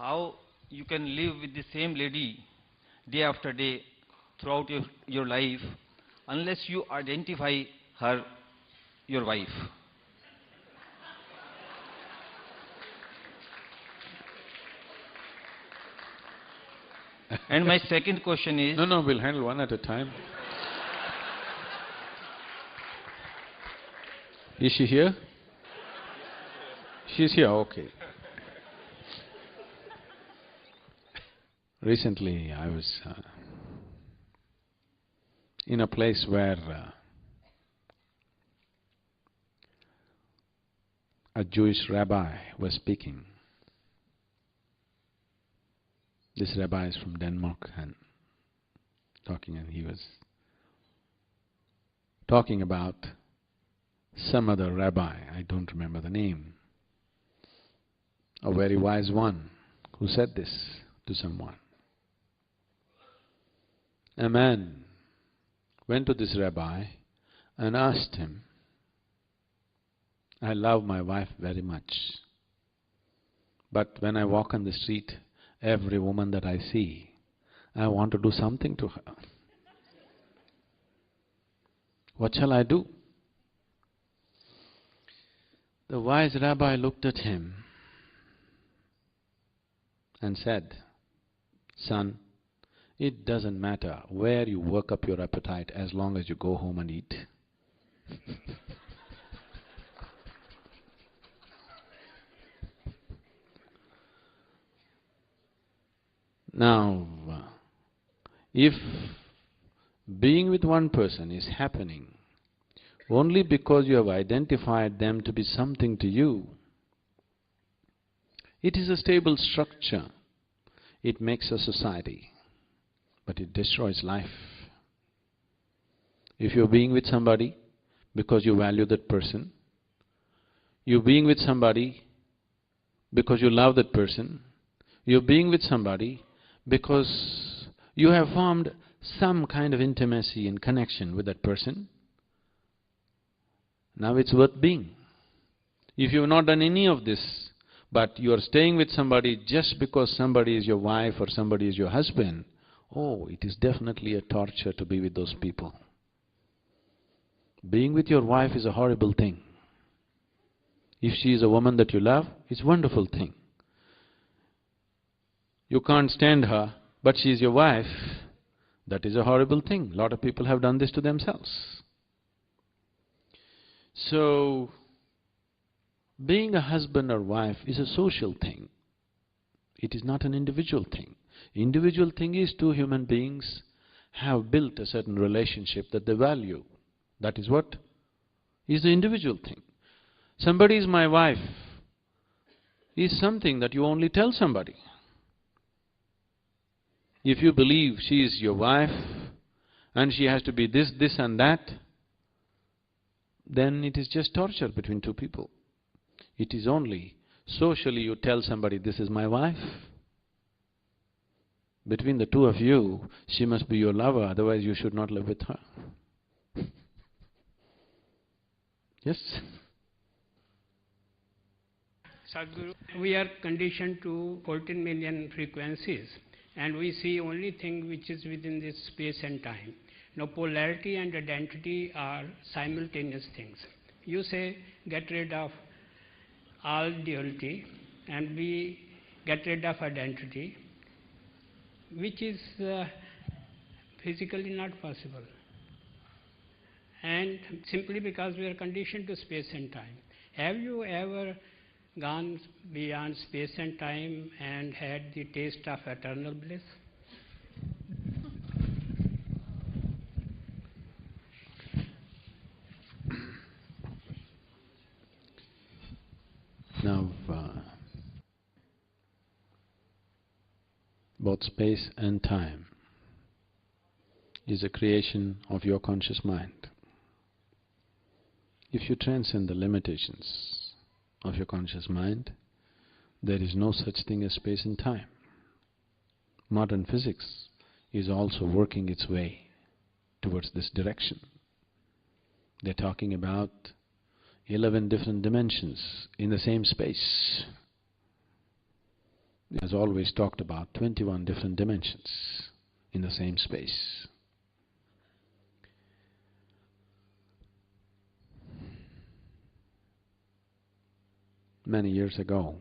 how you can live with the same lady day after day throughout your life unless you identify her your wife? And my second question is… No, we'll handle one at a time. Is she here? She's here, okay. Recently, I was in a place where a Jewish rabbi was speaking. This rabbi is from Denmark and he was talking about some other rabbi, I don't remember the name, a very wise one who said this to someone. A man went to this rabbi and asked him, I love my wife very much, but when I walk on the street, every woman that I see, I want to do something to her. What shall I do? The wise rabbi looked at him and said, Son, it doesn't matter where you work up your appetite as long as you go home and eat. Now, if being with one person is happening only because you have identified them to be something to you, it is a stable structure. It makes a society, but it destroys life. If you're being with somebody because you value that person, you're being with somebody because you love that person, you're being with somebody because you have formed some kind of intimacy and connection with that person, now it's worth being. If you have not done any of this, but you are staying with somebody just because somebody is your wife or somebody is your husband, oh, it is definitely a torture to be with those people. Being with your wife is a horrible thing. If she is a woman that you love, it's a wonderful thing. You can't stand her, but she is your wife, that is a horrible thing. A lot of people have done this to themselves. So, being a husband or wife is a social thing. It is not an individual thing. Individual thing is two human beings have built a certain relationship that they value. That is what is the individual thing. Somebody is my wife is something that you only tell somebody. If you believe she is your wife and she has to be this, this and that, then it is just torture between two people. It is only socially you tell somebody, this is my wife. Between the two of you, she must be your lover, otherwise you should not live with her. Yes? Sadguru, we are conditioned to 14 million frequencies, and we see only thing which is within this space and time. Now, polarity and identity are simultaneous things. You say, get rid of all duality, and we get rid of identity, which is physically not possible. And simply because we are conditioned to space and time. Have you ever gone beyond space and time and had the taste of eternal bliss? Now, both space and time is a creation of your conscious mind. If you transcend the limitations of your conscious mind, there is no such thing as space and time. Modern physics is also working its way towards this direction. They're talking about 11 different dimensions in the same space. has always talked about 21 different dimensions in the same space. Many years ago,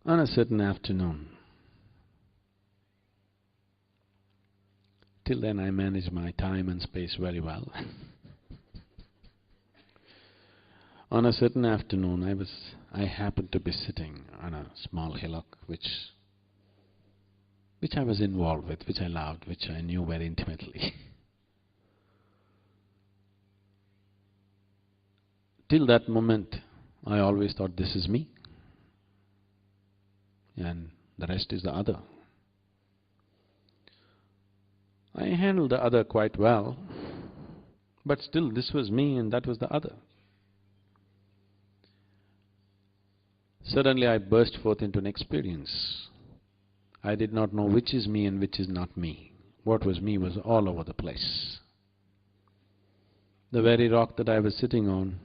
on a certain afternoon, till then I managed my time and space very well. On a certain afternoon, I happened to be sitting on a small hillock which I was involved with, which I loved, which I knew very intimately. Till that moment, I always thought this is me, and the rest is the other. I handled the other quite well, but still this was me and that was the other. Suddenly I burst forth into an experience. I did not know which is me and which is not me. What was me was all over the place. The very rock that I was sitting on,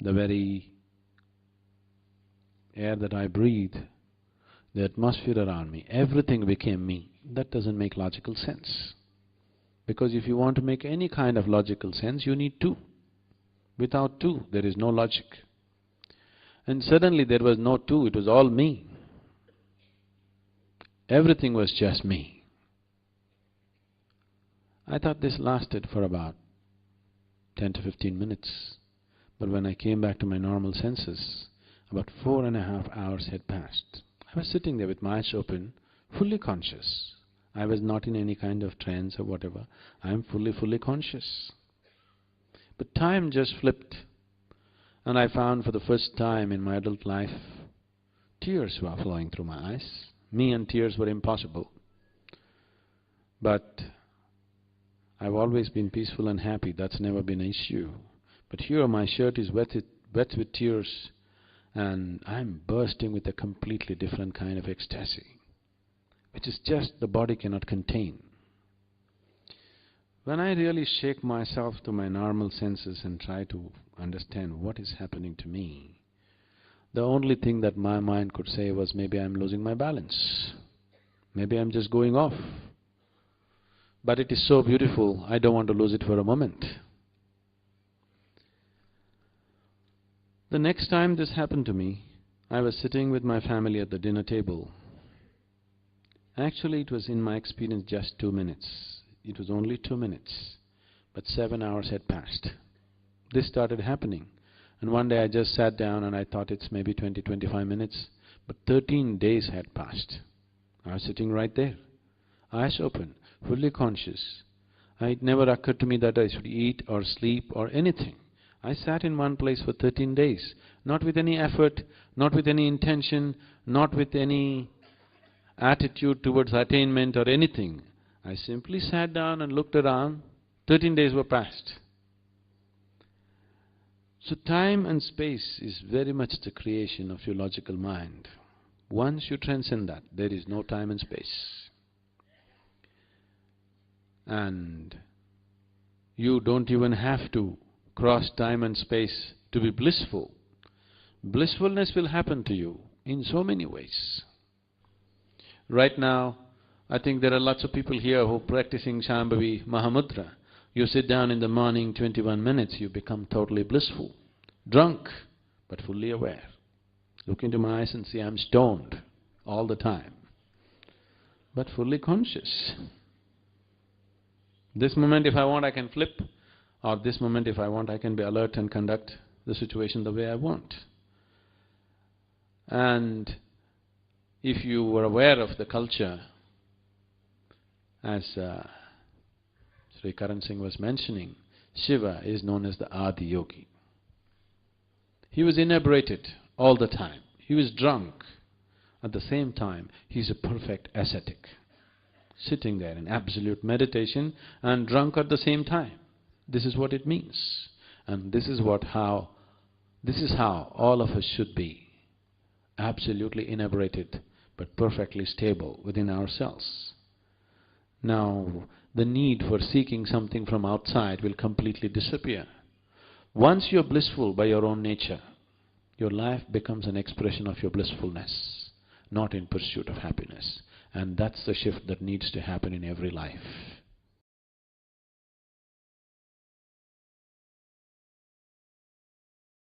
the very air that I breathe, the atmosphere around me, everything became me. That doesn't make logical sense. Because if you want to make any kind of logical sense, you need two. Without two, there is no logic. And suddenly there was no two, it was all me. Everything was just me. I thought this lasted for about 10 to 15 minutes. But when I came back to my normal senses, about 4.5 hours had passed. I was sitting there with my eyes open, fully conscious. I was not in any kind of trance or whatever. I am fully conscious. But time just flipped, and I found for the first time in my adult life, tears were flowing through my eyes. Me and tears were impossible. But I've always been peaceful and happy, that's never been an issue. But here my shirt is wet with tears, and I'm bursting with a completely different kind of ecstasy, which is just the body cannot contain. When I really shake myself to my normal senses and try to understand what is happening to me, the only thing that my mind could say was, maybe I'm losing my balance. Maybe I'm just going off. But it is so beautiful, I don't want to lose it for a moment. The next time this happened to me, I was sitting with my family at the dinner table. Actually, it was in my experience just 2 minutes. It was only 2 minutes, but 7 hours had passed. This started happening, and one day I just sat down and I thought it's maybe 20-25 minutes, but 13 days had passed. I was sitting right there, eyes open, fully conscious. It never occurred to me that I should eat or sleep or anything. I sat in one place for 13 days, not with any effort, not with any intention, not with any attitude towards attainment or anything. I simply sat down and looked around. 13 days were passed. So time and space is very much the creation of your logical mind. Once you transcend that, there is no time and space. And you don't even have to cross time and space to be blissful. Blissfulness will happen to you in so many ways. Right now, I think there are lots of people here who are practicing Shambhavi Mahamudra. You sit down in the morning, 21 minutes, you become totally blissful. Drunk, but fully aware. Look into my eyes and see I'm stoned all the time, but fully conscious. This moment if I want I can flip, or this moment if I want I can be alert and conduct the situation the way I want. And if you were aware of the culture, as Sri Karan Singh was mentioning, Shiva is known as the Adi Yogi. He was inebriated all the time. He was drunk. At the same time, he's a perfect ascetic, sitting there in absolute meditation and drunk at the same time. This is what it means. And this is how all of us should be. Absolutely inebriated, but perfectly stable within ourselves. Now, the need for seeking something from outside will completely disappear. Once you're blissful by your own nature, your life becomes an expression of your blissfulness, not in pursuit of happiness. And that's the shift that needs to happen in every life.